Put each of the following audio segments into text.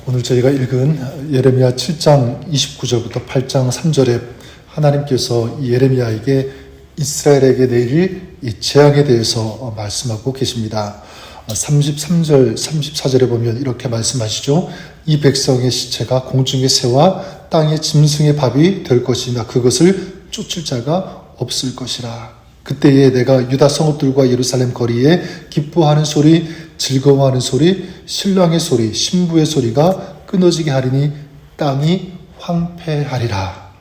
오늘 저희가 읽은 예레미야 7장 29절부터 8장 3절에 하나님께서 예레미야에게 이스라엘에게 내릴 이 재앙에 대해서 말씀하고 계십니다. 33절, 34절에 보면 이렇게 말씀하시죠. 이 백성의 시체가 공중의 새와 땅의 짐승의 밥이 될 것이나 그것을 쫓을 자가 없을 것이라. 그때에 내가 유다 성읍들과 예루살렘 거리에 기뻐하는 소리, 즐거워하는 소리, 신랑의 소리, 신부의 소리가 끊어지게 하리니 땅이 황폐하리라.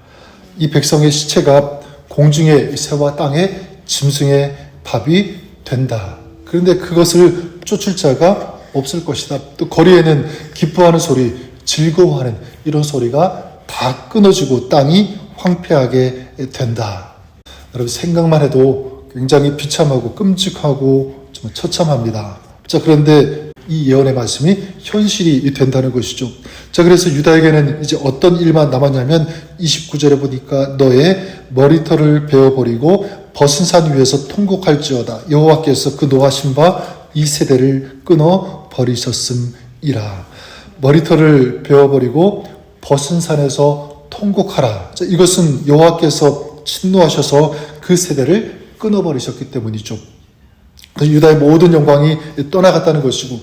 이 백성의 시체가 공중의 새와 땅의 짐승의 밥이 된다. 그런데 그것을 쫓을 자가 없을 것이다. 또 거리에는 기뻐하는 소리, 즐거워하는 이런 소리가 다 끊어지고 땅이 황폐하게 된다. 여러분 생각만 해도 굉장히 비참하고 끔찍하고 정말 처참합니다. 자, 그런데 이 예언의 말씀이 현실이 된다는 것이죠. 자, 그래서 유다에게는 이제 어떤 일만 남았냐면 29절에 보니까 너의 머리털을 베어버리고 벗은 산 위에서 통곡할지어다. 여호와께서 그 노하신 바 이 세대를 끊어 버리셨음이라. 머리털을 베어버리고 벗은 산에서 통곡하라. 자, 이것은 여호와께서 진노하셔서 그 세대를 끊어버리셨기 때문이죠. 유다의 모든 영광이 떠나갔다는 것이고,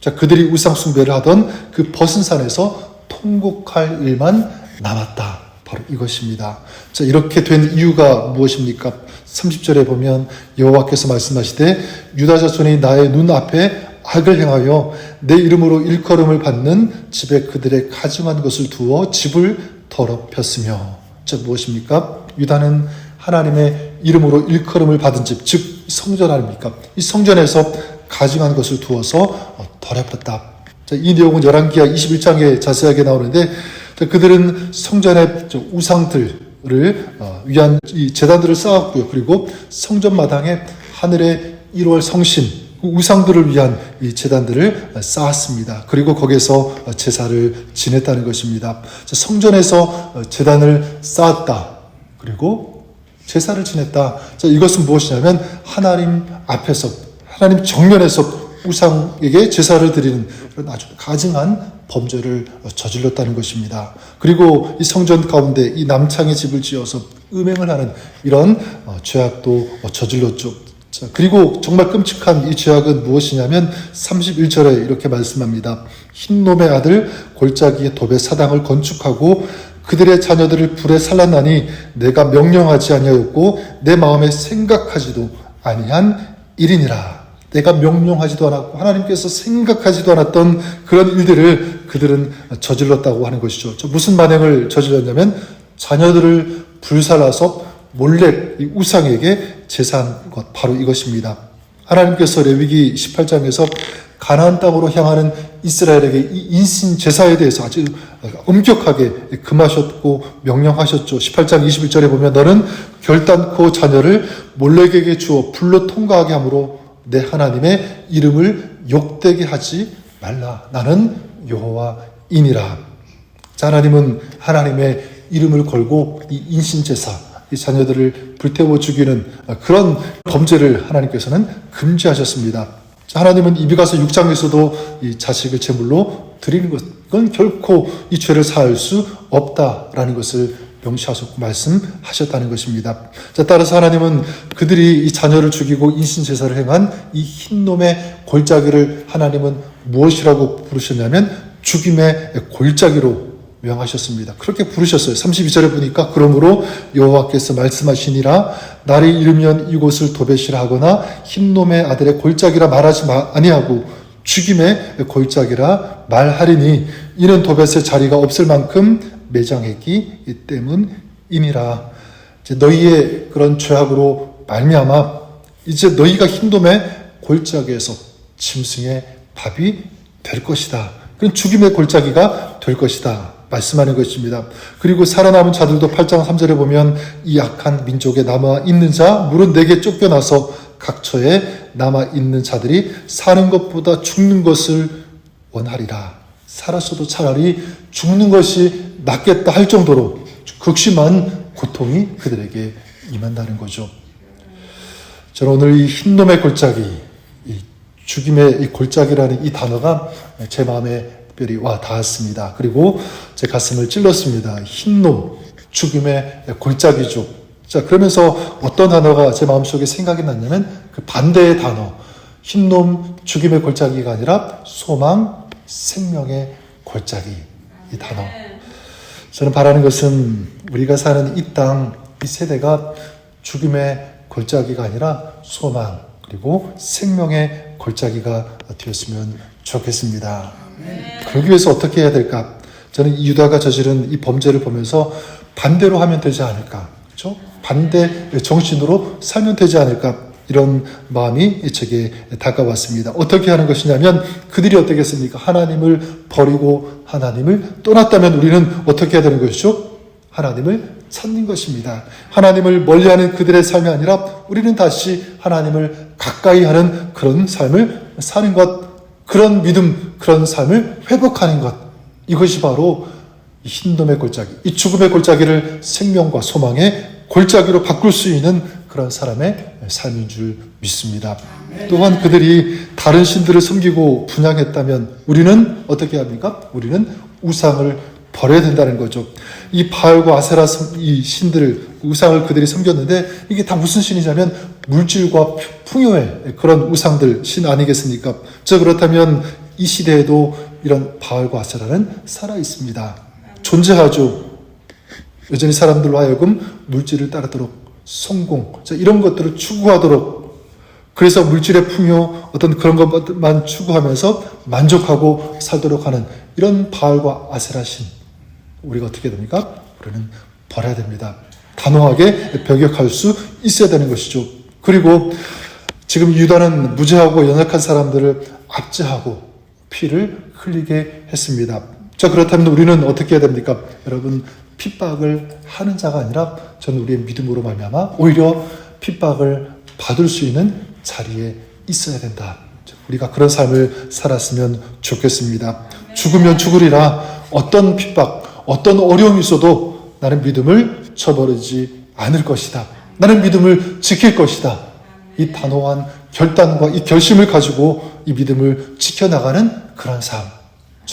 자, 그들이 우상 숭배를 하던 그 벗은 산에서 통곡할 일만 남았다. 바로 이것입니다. 자, 이렇게 된 이유가 무엇입니까? 30절에 보면 여호와께서 말씀하시되 유다 자손이 나의 눈앞에 악을 행하여 내 이름으로 일컬음을 받는 집에 그들의 가증한 것을 두어 집을 더럽혔으며. 자, 무엇입니까? 유다는 하나님의 이름으로 일컬음을 받은 집, 즉 성전 아닙니까? 이 성전에서 가증한 것을 두어서 더럽혔다. 자, 이 내용은 열왕기하 21장에 자세하게 나오는데, 그들은 성전의 우상들을 위한 이 제단들을 쌓았고요. 그리고 성전 마당에 하늘의 1월 성신, 우상들을 위한 이 제단들을 쌓았습니다. 그리고 거기에서 제사를 지냈다는 것입니다. 성전에서 제단을 쌓았다. 그리고 제사를 지냈다. 자, 이것은 무엇이냐면 하나님 앞에서, 하나님 정면에서 우상에게 제사를 드리는 그런 아주 가증한 범죄를 저질렀다는 것입니다. 그리고 이 성전 가운데 이 남창의 집을 지어서 음행을 하는 이런 죄악도 저질렀죠. 자, 그리고 정말 끔찍한 이 죄악은 무엇이냐면 31절에 이렇게 말씀합니다. 흰놈의 아들 골짜기에 도배 사당을 건축하고 그들의 자녀들을 불에 살랐나니 내가 명령하지 아니하였고 내 마음에 생각하지도 아니한 일이니라. 내가 명령하지도 않았고 하나님께서 생각하지도 않았던 그런 일들을 그들은 저질렀다고 하는 것이죠. 무슨 만행을 저질렀냐면 자녀들을 불살라서 몰래 이 우상에게 제사한 것, 바로 이것입니다. 하나님께서 레위기 18장에서 가나안 땅으로 향하는 이스라엘에게 이 인신 제사에 대해서 아주 엄격하게 금하셨고 명령하셨죠. 18장 21절에 보면 너는 결단코 자녀를 몰렉에게 주어 불로 통과하게 함으로 내 하나님의 이름을 욕되게 하지 말라. 나는 여호와이니라. 자, 하나님은 하나님의 이름을 걸고 이 인신제사, 이 자녀들을 불태워 죽이는 그런 범죄를 하나님께서는 금지하셨습니다. 자, 하나님은 이비가서 6장에서도 이 자식을 제물로 드리는 것은 결코 이 죄를 사할 수 없다라는 것을 명시하셨고 말씀하셨다는 것입니다. 자, 따라서 하나님은 그들이 이 자녀를 죽이고 인신제사를 행한 이 흰놈의 골짜기를 하나님은 무엇이라고 부르셨냐면 죽임의 골짜기로 명하셨습니다. 그렇게 부르셨어요. 32절에 보니까 그러므로 여호와께서 말씀하시니라 날이 이르면 이곳을 도벳이라 하거나 흰놈의 아들의 골짜기라 말하지 아니하고 죽임의 골짜기라 말하리니 이는 도벳의 자리가 없을 만큼 매장했기 때문이니라. 이제 너희의 그런 죄악으로 말미암아 이제 너희가 흰돔의 골짜기에서 짐승의 밥이 될 것이다. 그런 죽임의 골짜기가 될 것이다. 말씀하는 것입니다. 그리고 살아남은 자들도 8장 3절에 보면 이 약한 민족에 남아있는 자 물은 내게 쫓겨나서 각처에 남아있는 자들이 사는 것보다 죽는 것을 원하리라. 살았어도 차라리 죽는 것이 낫겠다 할 정도로 극심한 고통이 그들에게 임한다는 거죠. 저는 오늘 이 흰놈의 골짜기, 이 죽임의 이 골짜기라는 이 단어가 제 마음에 특별히 와 닿았습니다. 그리고 제 가슴을 찔렀습니다. 흰놈, 죽음의 골짜기죠. 자, 그러면서 어떤 단어가 제 마음속에 생각이 났냐면 그 반대의 단어, 흰놈, 죽음의 골짜기가 아니라 소망, 생명의 골짜기, 이 단어. 저는 바라는 것은 우리가 사는 이 땅, 이 세대가 죽음의 골짜기가 아니라 소망, 그리고 생명의 골짜기가 되었으면 좋겠습니다. 그러기 위해서 어떻게 해야 될까? 저는 이 유다가 저지른 이 범죄를 보면서 반대로 하면 되지 않을까? 그렇죠? 반대 정신으로 살면 되지 않을까? 이런 마음이 제게 다가왔습니다. 어떻게 하는 것이냐면 그들이 어떻게 했습니까? 하나님을 버리고 하나님을 떠났다면 우리는 어떻게 해야 되는 것이죠? 하나님을 찾는 것입니다. 하나님을 멀리하는 그들의 삶이 아니라 우리는 다시 하나님을 가까이 하는 그런 삶을 사는 것, 그런 믿음, 그런 삶을 회복하는 것. 이것이 바로 이 흰돔의 골짜기, 이 죽음의 골짜기를 생명과 소망의 골짜기로 바꿀 수 있는 그런 사람의 삶인 줄 믿습니다. 또한 그들이 다른 신들을 섬기고 분양했다면 우리는 어떻게 합니까? 우리는 우상을 버려야 된다는 거죠. 이 바알과 아세라 이 신들을, 우상을 그들이 섬겼는데 이게 다 무슨 신이냐면 물질과 풍요의 그런 우상들 신 아니겠습니까? 저 그렇다면 이 시대에도 이런 바알과 아세라는 살아 있습니다. 존재하죠. 여전히 사람들로 하여금 물질을 따르도록 성공, 이런 것들을 추구하도록, 그래서 물질의 풍요, 어떤 그런 것만 추구하면서 만족하고 살도록 하는 이런 바알과 아세라 신, 우리가 어떻게 됩니까? 우리는 버려야 됩니다. 단호하게 배격할 수 있어야 되는 것이죠. 그리고 지금 유다는 무죄하고 연약한 사람들을 압제하고 피를 흘리게 했습니다. 자, 그렇다면 우리는 어떻게 해야 됩니까? 여러분, 핍박을 하는 자가 아니라 저는 우리의 믿음으로 말미암아 오히려 핍박을 받을 수 있는 자리에 있어야 된다. 우리가 그런 삶을 살았으면 좋겠습니다. 죽으면 죽으리라. 어떤 핍박, 어떤 어려움이 있어도 나는 믿음을 저버리지 않을 것이다. 나는 믿음을 지킬 것이다. 이 단호한 결단과 이 결심을 가지고 이 믿음을 지켜나가는 그런 삶.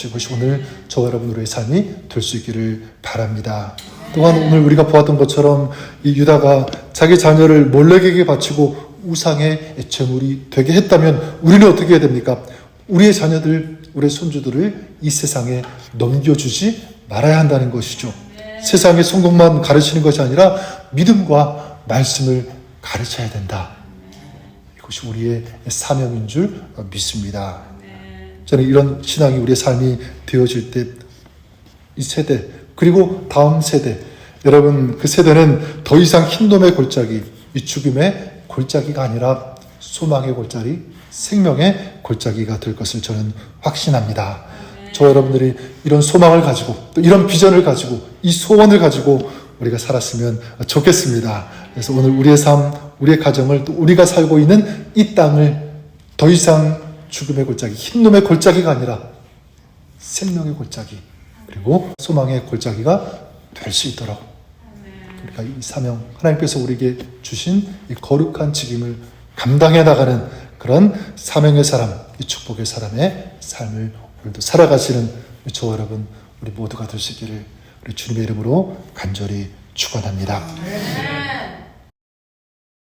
이것이 오늘 저와 여러분의 삶이 될 수 있기를 바랍니다. 또한 오늘 우리가 보았던 것처럼 이 유다가 자기 자녀를 몰렉에게 바치고 우상의 제물이 되게 했다면 우리는 어떻게 해야 됩니까? 우리의 자녀들, 우리의 손주들을 이 세상에 넘겨주지 말아야 한다는 것이죠. 세상의 성공만 가르치는 것이 아니라 믿음과 말씀을 가르쳐야 된다. 이것이 우리의 사명인 줄 믿습니다. 저는 이런 신앙이 우리의 삶이 되어질 때 이 세대, 그리고 다음 세대, 여러분 그 세대는 더 이상 흰놈의 골짜기, 이 죽음의 골짜기가 아니라 소망의 골짜기, 생명의 골짜기가 될 것을 저는 확신합니다. 저 여러분들이 이런 소망을 가지고 또 이런 비전을 가지고 이 소원을 가지고 우리가 살았으면 좋겠습니다. 그래서 오늘 우리의 삶, 우리의 가정을 또 우리가 살고 있는 이 땅을 더 이상 죽음의 골짜기, 흰놈의 골짜기가 아니라 생명의 골짜기, 그리고 소망의 골짜기가 될 수 있도록 그러니까 이 사명, 하나님께서 우리에게 주신 이 거룩한 직임을 감당해 나가는 그런 사명의 사람, 이 축복의 사람의 삶을 오늘도 살아가시는 저와 여러분 우리 모두가 될 수 있기를 우리 주님의 이름으로 간절히 축원합니다.